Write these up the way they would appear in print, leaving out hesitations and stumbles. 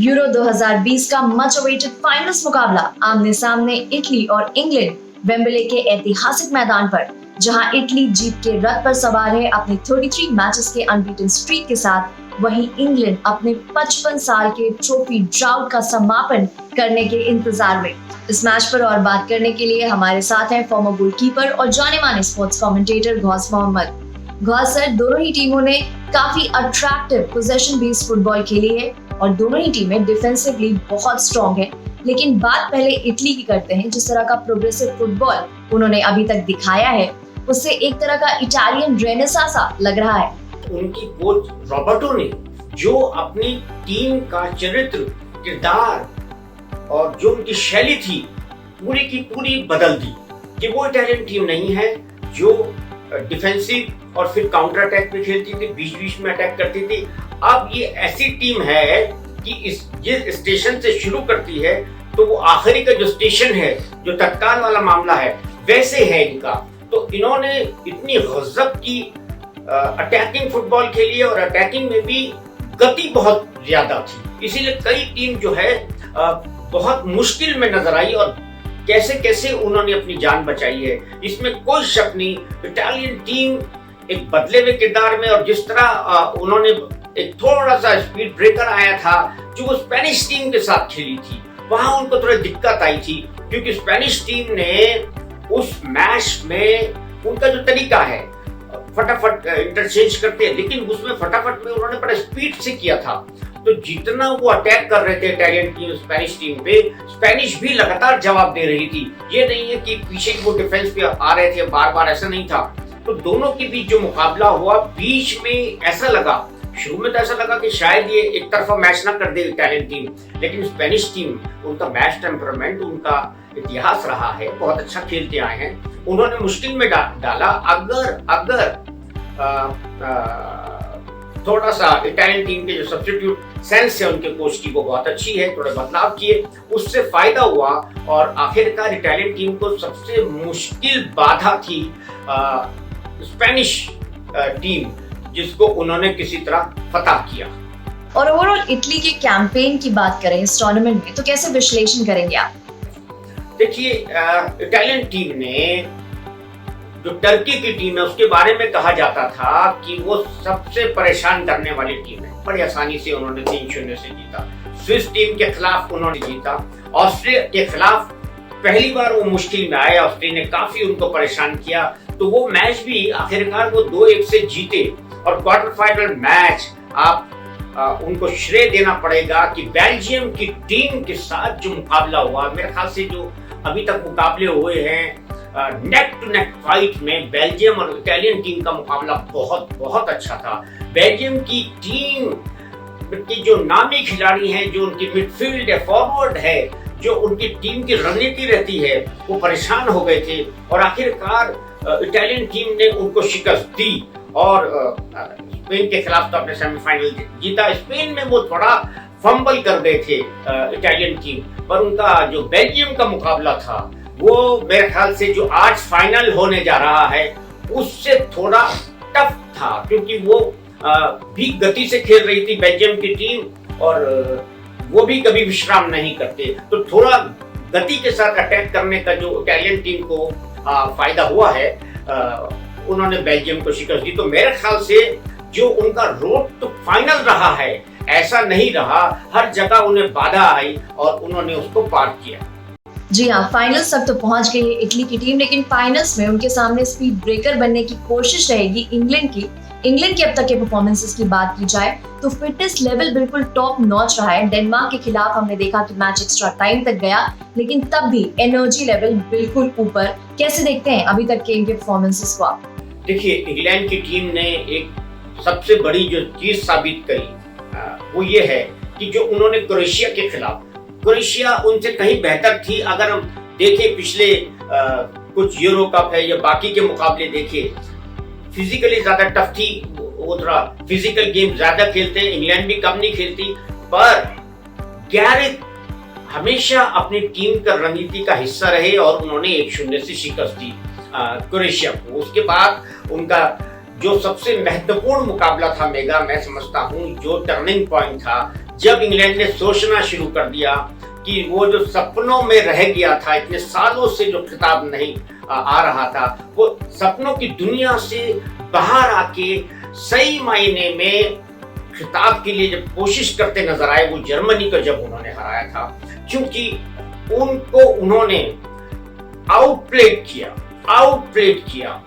Euro 2020 का much awaited finals मुकाबला आमने सामने इटली और इंग्लैंड वेम्बले के ऐतिहासिक मैदान पर, जहां इटली जीत के रथ पर सवार है अपनी 33 मैचेस के अनबीटन स्ट्रीक के साथ, वहीं इंग्लैंड अपने 55 साल के ट्रॉफी ड्राउट का समापन करने के इंतजार में। इस मैच पर और बात करने के लिए हमारे साथ हैं फॉर्मर गोलकीपर और जाने माने sports commentator Ghaus Mohammed. Ghaus sir, दोनों ही टीमों ने काफी अट्रैक्टिव पोजेशन बेस्ड फुटबॉल खेली है और दोनों ही टीमें डिफेंसिवली बहुत स्ट्रॉन्ग है, लेकिन बात पहले इटली की करते हैं। जिस तरह का प्रोग्रेसिव फुटबॉल उन्होंने अभी तक दिखाया है, उससे एक तरह का इटालियन रेनेसां सा लग रहा है। उनकी कोच रॉबर्टो ने जो अपनी टीम का चरित्र, किरदार और जो उनकी शैली थी पूरी की पूरी बदल दी कि वो इटालियन टीम नहीं है जो डिफेंसिव और फिर काउंटर अटैक पे खेलती थी, बीच बीच में अटैक करती थी। अब ये ऐसी टीम है कि जिस स्टेशन से शुरू करती है तो वो आखिरी का जो स्टेशन है, जो तत्काल वाला मामला है, वैसे है इनका। तो इन्होंने इतनी गजब की अटैकिंग फुटबॉल खेली है और अटैकिंग में भी गति बहुत ज्यादा थी, इसीलिए कई टीम जो है बहुत मुश्किल में नजर आई और कैसे कैसे उन्होंने अपनी जान बचाई है, इसमें कोई शक नहीं। इटालियन टीम एक बदले हुए किरदार में, और जिस तरह उन्होंने एक थोड़ा सा स्पीड ब्रेकर आया था जो वो स्पेनिश टीम के साथ खेली थी, वहां उनको थोड़ी दिक्कत आई थी, क्योंकि स्पेनिश टीम ने उस मैच में उनका जो तरीका है फटाफट इंटरचेंज करते हैं, लेकिन उसमें फटाफट में उन्होंने बड़ा स्पीड से किया था। तो जितना वो अटैक कर रहे थे इटालियन टीम स्पेनिश टीम पे, स्पेनिश भी लगातार जवाब दे रही थी। ये नहीं है कि पीछे वो डिफेंस पे आ रहे थे बार बार, ऐसा नहीं था। तो दोनों के बीच जो मुकाबला हुआ, बीच में ऐसा लगा, शुरू में तो ऐसा लगा कि शायद ये एक तरफा मैच ना कर दे इटालियन टीम, लेकिन स्पेनिश टीम, उनका मैच टेम्परामेंट, उनका इतिहास रहा है, बहुत अच्छा खेलते आए हैं, उन्होंने मुश्किल में डाला। अगर थोड़ा सा इटालियन टीम के जो सब्स्टिट्यूट सेंस है उनके कोच की, वो बहुत अच्छी है, थोड़े बदलाव किए, उससे फायदा हुआ और आखिरकार इटालियन टीम को सबसे मुश्किल बाधा थी स्पेनिश टीम, जिसको उन्होंने किसी तरह फतह किया। और ओवरऑल इटली के कैंपेन की बात करें इस टूर्नामेंट में, तो कैसे विश्लेषण करेंगे आप? देखिए, इटालियन टीम ने जो टर्की की टीम है उसके बारे में कहा जाता था कि वो सबसे परेशान करने वाली टीम है। बड़ी आसानी से उन्होंने 3-0 से जीता। स्विस टीम के खिलाफ उन्होंने जीता। ऑस्ट्रिया के खिलाफ पहली बार वो मुश्किल में आए, ऑस्ट्रिया ने काफी उनको परेशान किया, तो वो मैच भी आखिरकार वो 2-1 से जीते। और क्वार्टर फाइनल मैच आप उनको श्रेय देना पड़ेगा कि बेल्जियम की टीम के साथ जो मुकाबला हुआ, मेरे ख्याल से जो अभी तक मुकाबले हुए हैं नेक टू नेक फाइट में, बेल्जियम और इटालियन टीम का मुकाबला बहुत बहुत अच्छा था। बेल्जियम की टीम की जो नामी खिलाड़ी हैं, जो उनकी मिडफील्ड है, फॉरवर्ड है, जो उनकी टीम की रणनीति रहती है, वो परेशान हो गए थे और आखिरकार इटालियन टीम ने उनको शिकस्त दी और स्पेन के खिलाफ तो अपने सेमीफाइनल जीता। स्पेन में वो थोड़ा फंबल कर गए थे इटालियन टीम, पर उनका जो बेल्जियम का मुकाबला था वो मेरे ख्याल से जो आज फाइनल होने जा रहा है उससे थोड़ा टफ था, क्योंकि वो भी गति से खेल रही थी बेल्जियम की टीम और वो भी कभी विश्राम नहीं करते, तो थोड़ा गति के साथ अटैक करने का जो इटालियन टीम को फायदा हुआ है, उन्होंने बेल्जियम को शिकस्त दी। तो मेरे ख्याल से जो उनका रोड तो फाइनल रहा है, ऐसा नहीं रहा, हर जगह उन्हें बाधा आई और उन्होंने उसको पार किया। जी हाँ, फाइनल्स तक तो पहुंच गई है इटली की टीम, लेकिन फाइनल्स में उनके सामने स्पीड ब्रेकर बनने की कोशिश रहेगी इंग्लैंड की। इंग्लैंड के अब तक के परफॉर्मेंसेस की बात की जाए तो फिटनेस लेवल बिल्कुल टॉप नॉच रहा है। डेनमार्क के खिलाफ हमने देखा कि मैच एक्स्ट्रा टाइम तक गया, लेकिन तब भी एनर्जी लेवल बिल्कुल ऊपर। कैसे देखते हैं अभी तक के इनके परफॉर्मेंसेस को आप? देखिए, इंग्लैंड की टीम ने एक सबसे बड़ी जो चीज साबित करी वो ये है कि जो उन्होंने क्रोएशिया के खिलाफ, क्रोएशिया उनसे कहीं बेहतर थी। अगर हम देखें पिछले कुछ यूरो कप है या बाकी के मुकाबले देखें, फिजिकली ज्यादा टफ थी, वो थोड़ा फिजिकल गेम ज्यादा खेलते हैं, इंग्लैंड भी कम नहीं खेलती, पर गैरेथ हमेशा अपनी टीम का रणनीति का हिस्सा रहे और उन्होंने 1-0 से शिकस्त दी क्रोएशिया को। उसके बाद उनका जो सबसे महत्वपूर्ण मुकाबला था मेगा, मैं समझता हूँ जो टर्निंग पॉइंट था, जब इंग्लैंड ने सोचना शुरू कर दिया कि वो जो सपनों में रह गया था, इतने सालों से जो खिताब नहीं आ रहा था, वो सपनों की दुनिया से बाहर आके सही मायने में खिताब के लिए जब कोशिश करते नजर आए, वो जर्मनी को जब उन्होंने हराया था, क्योंकि उनको उन्होंने आउटप्लेड किया।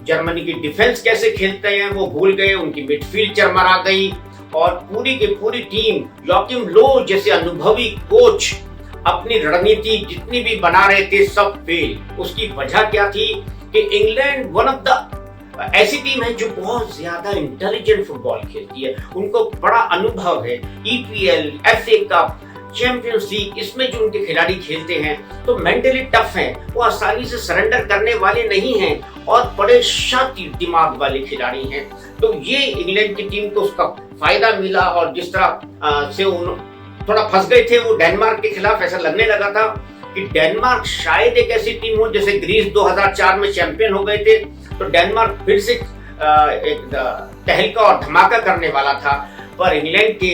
जर्मनी की डिफेंस कैसे खेलते हैं वो भूल गए, उनकी मिडफील्ड चरमरा गई और पूरी की पूरी टीम, योकिम लो जैसे अनुभवी कोच अपनी रणनीति जितनी भी बना रहे थे सब फेल। उसकी वजह क्या थी कि इंग्लैंड वन ऑफ द ऐसी टीम है जो बहुत ज्यादा इंटेलिजेंट फुटबॉल खेलती है, उनको बड़ा अनुभव है। EPL, FA cup, champions league, इसमें जो उनके खिलाड़ी खेलते हैं तो मेंटली टफ हैं, वो आसानी से सरेंडर करने वाले नहीं हैं और बड़े शातिर दिमाग वाले खिलाड़ी हैं। तो ये इंग्लैंड की टीम को उसका फायदा मिला और जिस तरह से थोड़ा फंस गए थे वो डेनमार्क के खिलाफ, ऐसा लगने लगा था कि डेनमार्क शायद एक ऐसी टीम हो, जैसे ग्रीस 2004 में चैंपियन हो गए थे, तो डेनमार्क फिर से एक तहलका और धमाका करने वाला था। पर इंग्लैंड के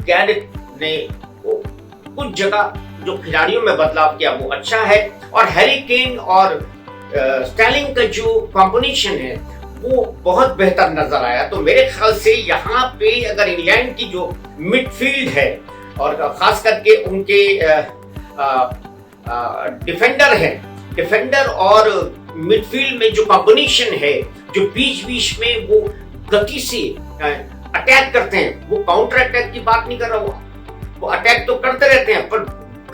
गैरेथ ने कुछ जगह जो खिलाड़ियों में बदलाव किया वो अच्छा है, और हैरी केन और स्टर्लिंग का जो कॉम्बिनेशन है वो बहुत बेहतर नजर आया। तो मेरे ख्याल से यहाँ पे अगर इंग्लैंड की जो मिडफील्ड है और खास करके उनके डिफेंडर और मिडफील्ड में जो कॉम्बिनेशन है, जो बीच बीच में वो गति से अटैक करते हैं, वो काउंटर अटैक की बात नहीं कर रहा, वो अटैक तो करते रहते हैं पर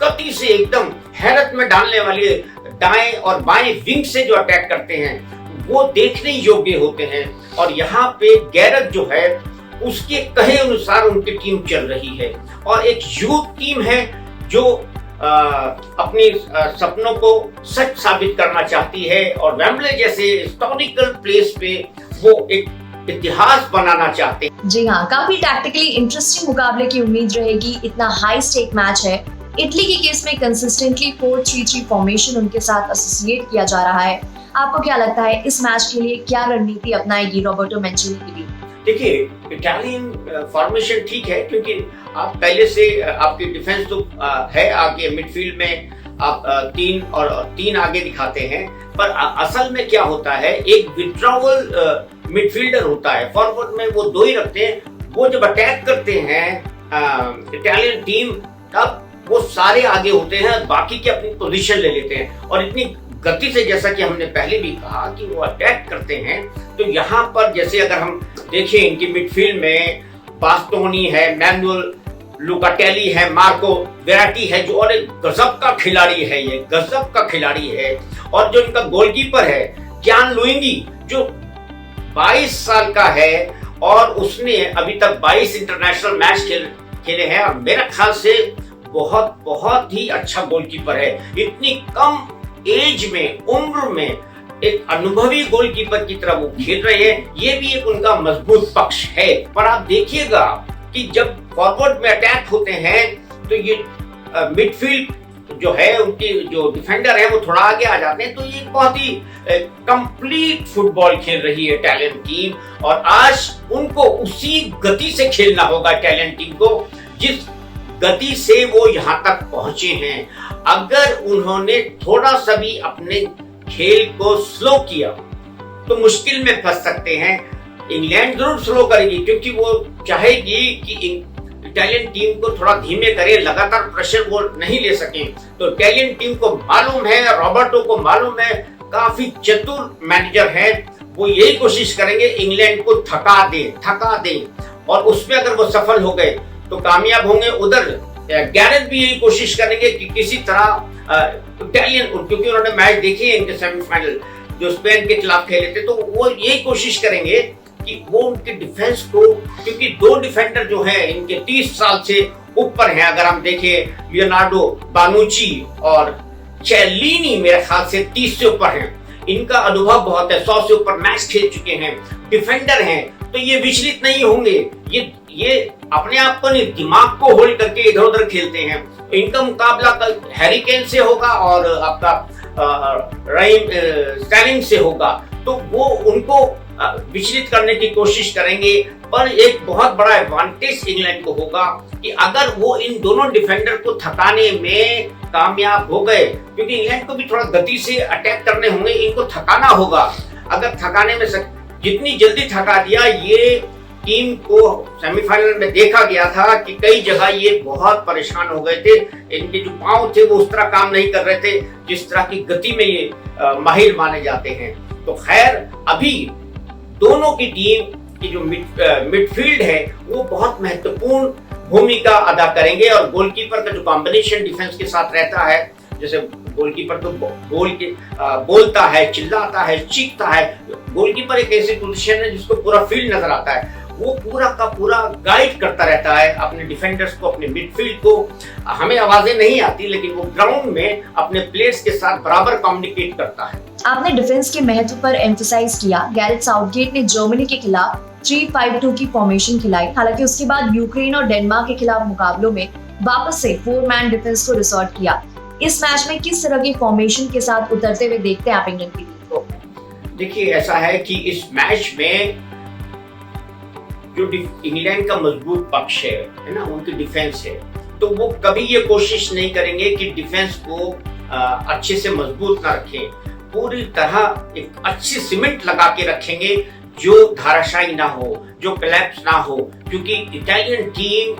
गति से एकदम हैरत में डालने वाले दाएं और बाएं विंग से जो अटैक करते हैं वो देखने योग्य होते हैं। और यहाँ पे गैरेथ जो है उसके कहे अनुसार उनकी टीम चल रही है और एक यूथ टीम है जो अपने सपनों को सच साबित करना चाहती है और वेम्बले जैसे हिस्टोरिकल प्लेस पे वो एक इतिहास बनाना चाहते हैं। जी हाँ, काफी टैक्टिकली इंटरेस्टिंग मुकाबले की उम्मीद रहेगी। इतना हाई स्टेक मैच है। इटली के केस में कंसिस्टेंटली 4-3-3 फॉर्मेशन उनके साथ एसोसिएट किया जा रहा है। आपको क्या लगता है इस मैच के लिए क्या रणनीति अपनाएगी रॉबर्टो मैंचिनी की टीम? देखिए, इटालियन फॉर्मेशन ठीक है क्योंकि आप पहले से आपकी डिफेंस तो है आगे, मिडफील्ड में आप 3 आगे दिखाते हैं, पर असल में क्या होता है, एक विड्रॉवल मिडफील्डर होता है, फॉरवर्ड में वो 2 ही रखते हैं। वो जब अटैक करते हैं इटालियन टीम, तब वो सारे आगे होते हैं, बाकी के अपनी पोजीशन ले लेते हैं और इतनी गति से, जैसा कि हमने पहले भी कहा कि वो अटैक करते हैं। तो यहाँ पर जैसे अगर हम देखें इनकी मिडफील्ड में बास्टोनी है, मैनुअल लुकाटेली है, मार्को वेराटी है, जो और एक गजब का खिलाड़ी है, ये गजब का खिलाड़ी है। और जो इनका गोलकीपर है क्यान लुइंगी, जो 22 साल का है और उसने अभी तक 22 इंटरनेशनल मैच खेले हैं और मेरा ख्याल से बहुत ही अच्छा गोलकीपर है। इतनी कम एज में, उम्र में एक अनुभवी गोलकीपर की तरह वो खेल रहे हैं, ये भी एक उनका मजबूत पक्ष है। पर आप देखिएगा कि जब फॉरवर्ड में अटैक होते हैं तो ये मिडफील्ड जो है, उनकी जो डिफेंडर है वो थोड़ा आगे आ जाते हैं। तो ये बहुत ही कंप्लीट फुटबॉल खेल रही है इटालियन टीम और आज उनको उसी गति से खेलना होगा इटालियन टीम को जिस गति से वो यहाँ तक पहुंचे हैं। अगर उन्होंने थोड़ा सा भी अपने खेल को स्लो किया तो मुश्किल में फंस सकते हैं। इंग्लैंड जरूर स्लो करेगी क्योंकि वो चाहेगी कि इटालियन टीम को थोड़ा धीमे करे, लगातार प्रेशर वो नहीं ले सके। तो इटालियन टीम को मालूम है, रॉबर्टो को मालूम है, काफी चतुर मैनेजर है, वो यही कोशिश करेंगे इंग्लैंड को थका दे और उसमें अगर वो सफल हो गए तो कामयाब होंगे। उधर गैरेथ भी यही कोशिश करेंगे कि किसी तरह इटालियन, क्योंकि उन्होंने मैच देखे हैं इनके सेमीफाइनल जो स्पेन के खिलाफ खेले थे, तो वो यही कोशिश करेंगे कि वो उनके डिफेंस को, क्योंकि 2 डिफेंडर जो हैं इनके 30 साल से ऊपर हैं। अगर हम देखें लियोनार्डो बानुची और चेल्लिनी मेरे ख्याल से 30 से ऊपर हैं, इनका अनुभव बहुत है, 100 से ऊपर मैच खेल चुके हैं, डिफेंडर हैं, तो ये विचलित नहीं होंगे। ये अपने आप को नहीं, दिमाग को होल्ड करके इधर उधर खेलते हैं। इनका मुकाबला कल हैरी केन से होगा और आपका राहीम स्टर्लिंग से होगा। तो वो उनको विचलित करने की कोशिश करेंगे। पर एक बहुत बड़ा एडवांटेज इंग्लैंड को होगा कि अगर वो इन दोनों डिफेंडर को थकाने में कामयाब हो गए, क्योंकि इंग्लैंड को भी थोड़ा गति से अटैक करने होंगे, इनको थकाना होगा। अगर थकाने में जितनी जल्दी थका दिया, ये टीम को सेमीफाइनल में देखा गया था कि कई जगह ये बहुत परेशान हो गए थे, इनके जो पांव थे वो उस तरह काम नहीं कर रहे थे जिस तरह की गति में ये माहिर माने जाते हैं। तो खैर, अभी दोनों की टीम की जो मिडफील्ड है वो बहुत महत्वपूर्ण भूमिका अदा करेंगे, और गोलकीपर का जो कॉम्बिनेशन डिफेंस के साथ रहता है, जैसे गोलकीपर तो बोलता है, चिल्लाता है, चीखता है। गोलकीपर एक ऐसी पोजीशन है जिसको पूरा फील्ड नजर आता है, वो पूरा का पूरा गाइड करता रहता है अपने डिफेंडर्स को, अपने मिडफील्ड को। हमें आवाजें नहीं आती, लेकिन वो ग्राउंड में अपने प्लेयर्स के साथ बराबर कम्युनिकेट करता है। आपने डिफेंस के महत्व पर एम्फसाइज किया। गैरेथ साउथगेट ने जर्मनी के खिलाफ 3-5-2 की फॉर्मेशन खिलाई। हालांकि उसके बाद यूक्रेन और डेनमार्क के खिलाफ मुकाबलों में वापस से 4-मैन डिफेंस को रिसोर्ट किया। इस मैच में किस तरह की फॉर्मेशन के साथ उतरते हुए देखते हैं आप इंग्लैंड की टीम को? देखिए, ऐसा है कि इस मैच में जो इंग्लैंड का मजबूत पक्ष है ना, उनकी डिफेंस है, तो वो कभी ये कोशिश नहीं करेंगे कि डिफेंस को अच्छे से मजबूत ना रखें। पूरी तरह एक अच्छी सीमेंट लगा के रखेंगे जो धाराशायी ना हो, जो कोलैप्स ना हो, क्योंकि इटालियन टीम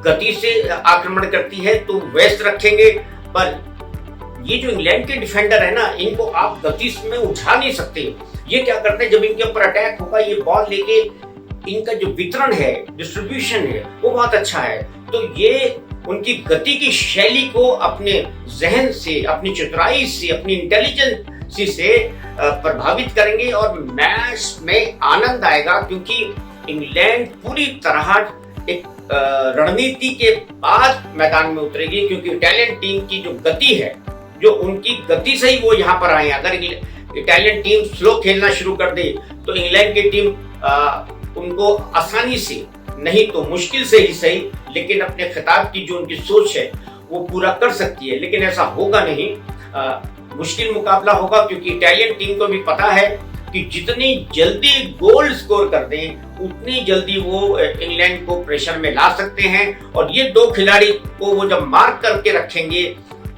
गति से आक्रमण करती है तो वेस्ट रखेंगे। पर ये जो इंग्लैंड के डिफेंडर है ना, इनको आप गति में उठा नहीं सकते। ये क्या करते हैं, जब इनके ऊपर अटैक होगा, ये बॉल लेके, इनका जो वितरण है, डिस्ट्रीब्यूशन है, वो बहुत अच्छा है। तो ये उनकी गति की शैली को अपने जहन से, अपनी चतुराई से, अपनी इंटेलिजेंसी से प्रभावित करेंगे, और मैच में आनंद आएगा, क्योंकि इंग्लैंड पूरी तरह एक रणनीति के बाद मैदान में उतरेगी। क्योंकि इटालियन टीम की जो गति है, जो उनकी गति से ही वो यहाँ पर आए। अगर इटालियन टीम स्लो खेलना शुरू कर दे तो इंग्लैंड की टीम उनको आसानी से, नहीं तो मुश्किल से ही सही, लेकिन अपने खिताब की जो उनकी सोच है वो पूरा कर सकती है। लेकिन ऐसा होगा नहीं, मुश्किल मुकाबला होगा, क्योंकि इटालियन टीम को भी पता है कि जितनी जल्दी गोल स्कोर कर दें उतनी जल्दी वो इंग्लैंड को प्रेशर में ला सकते हैं। और ये दो खिलाड़ी को वो जब मार्क करके रखेंगे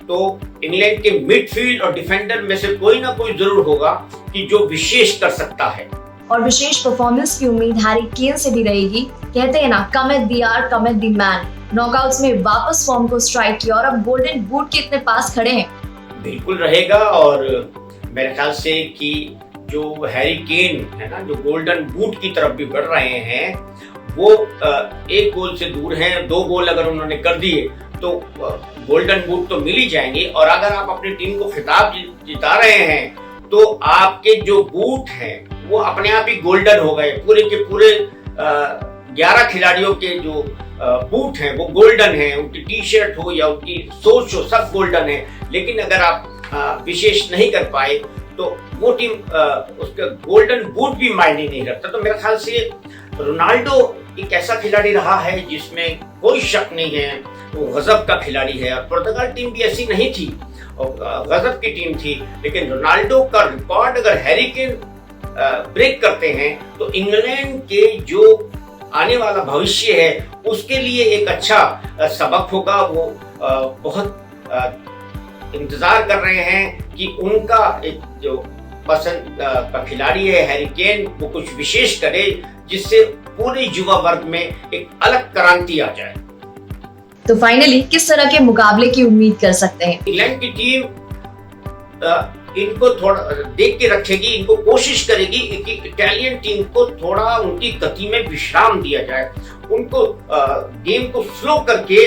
तो इंग्लैंड के मिडफील्ड और डिफेंडर में से कोई ना कोई जरूर होगा कि जो विशेष कर सकता है। और विशेष परफॉर्मेंस की उम्मीद हैरी केन से भी रहेगी। कहते हैं ना, come at the hour, come at the man. Knockouts में वापस फॉर्म को स्ट्राइक किया और अब गोल्डन बूट के इतने पास खड़े हैं। बिल्कुल रहेगा, और मेरे ख्याल से कि जो हैरी केन है ना, जो गोल्डन बूट की तरफ भी बढ़ रहे हैं, वो एक गोल से दूर हैं। 2 गोल अगर उन्होंने कर दिए तो गोल्डन बूट तो मिल ही जाएंगे। और अगर आप अपनी टीम को खिताब जिता रहे हैं तो आपके जो बूट हैं वो अपने आप ही गोल्डन हो गए। पूरे के पूरे 11 खिलाड़ियों के जो बूट हैं वो गोल्डन हैं, उनकी टी शर्ट हो या उनकी सोच हो, सब गोल्डन है। लेकिन अगर आप विशेष नहीं कर पाए तो वो टीम उसका गोल्डन बूट भी मायने नहीं रखता। तो मेरे ख्याल से रोनाल्डो एक ऐसा खिलाड़ी रहा है जिसमें कोई शक नहीं है, वो गजब का खिलाड़ी है। और पुर्तगाल टीम भी ऐसी नहीं थी, और गजब की टीम थी। लेकिन रोनाल्डो का रिकॉर्ड अगर हैरी केन ब्रेक करते हैं तो इंग्लैंड के जो आने वाला भविष्य है उसके लिए एक अच्छा सबक होगा। वो बहुत इंतजार कर रहे हैं कि उनका एक जो पसंद का खिलाड़ी है हैरी केन, वो कुछ विशेष करे जिससे पूरे युवा वर्ग में एक अलग क्रांति आ जाए। तो फाइनली किस तरह के मुकाबले की उम्मीद कर सकते हैं? इंग्लैंड की टीम इनको थोड़ा देख के रखेगी, इनको कोशिश करेगी कि इटालियन टीम को थोड़ा उनकी गति में विश्राम दिया जाए, उनको गेम को स्लो करके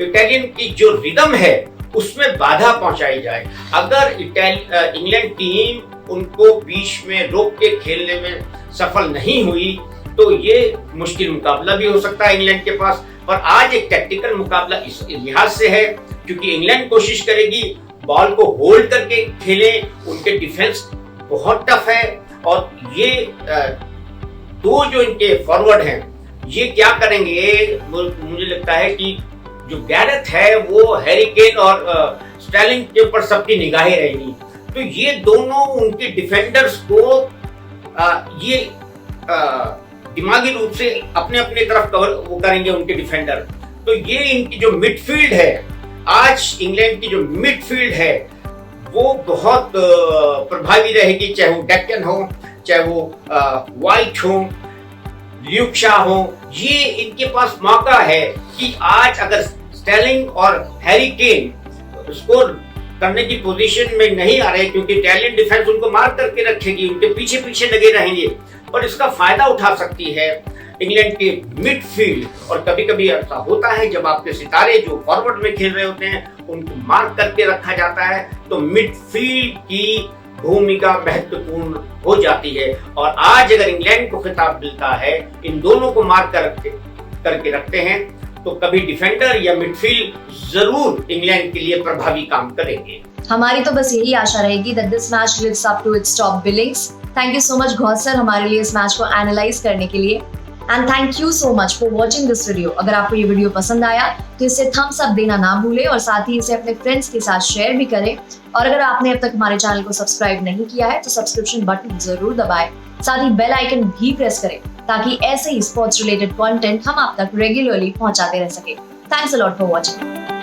इटालियन की जो रिदम है उसमें बाधा पहुंचाई जाए। अगर इंग्लैंड टीम उनको बीच में रोक के खेलने में सफल नहीं हुई तो ये मुश्किल मुकाबला भी हो सकता है इंग्लैंड के पास। पर आज एक टैक्टिकल मुकाबला इस लिहाज से है क्योंकि इंग्लैंड कोशिश करेगी बॉल को होल्ड करके खेले, उनके डिफेंस बहुत टफ है। और ये दो जो इनके फॉरवर्ड हैं ये क्या करेंगे, मुझे लगता है कि जो गैरेथ है वो हैरी केन और स्टर्लिंग के ऊपर सबकी निगाहें रहेगी। तो ये दोनों उनके डिफेंडर्स को ये दिमागी रूप से अपने अपने तरफ कवर वो करेंगे उनके डिफेंडर। तो ये इनकी जो मिडफील्ड है, आज इंग्लैंड की जो मिडफील्ड है वो बहुत प्रभावी रहेगी, चाहे वो डेक्कन हो, चाहे वो वाइट हो, ल्यूक शॉ हो। ये इनके पास मौका है कि आज अगर स्टेर्लिंग और हैरी केन स्कोर करने की पोजीशन में नहीं आ रहे, क्योंकि इटालियन डिफेंस उनको मार करके रखेगी, उनके पीछे पीछे लगे रहेंगे, और इसका फायदा उठा सकती है इंग्लैंड के मिडफील्ड। और कभी कभी ऐसा होता है जब आपके सितारे जो फॉरवर्ड में खेल रहे होते हैं उनको मार्क करके रखा जाता है, तो मिडफील्ड की भूमिका महत्वपूर्ण हो जाती है। और आज अगर इंग्लैंड को खिताब मिलता है, इन दोनों को मार्क करके रखते हैं, तो कभी डिफेंडर या मिडफील्ड जरूर इंग्लैंड के लिए प्रभावी काम करेंगे। हमारी तो बस यही आशा रहेगी that this match lives up to its top billings. Thank you so much Ghosh sir हमारे लिए इस मैच को एनालाइज करने के लिए, and thank you so much for watching this video. अगर आपको ये वीडियो पसंद आया तो इसे थम्स अप देना ना भूलें, और साथ ही इसे अपने फ्रेंड्स के साथ शेयर भी करें। और अगर आपने अब तक हमारे चैनल को सब्सक्राइब नहीं किया है तो सब्सक्रिप्शन बटन जरूर दबाएं, साथ ही बेल आइकन भी प्रेस करें ताकि ऐसे ही स्पोर्ट्स रिलेटेड कंटेंट हम आप तक रेगुलरली पहुंचाते रह सके। Thanks a lot for watching.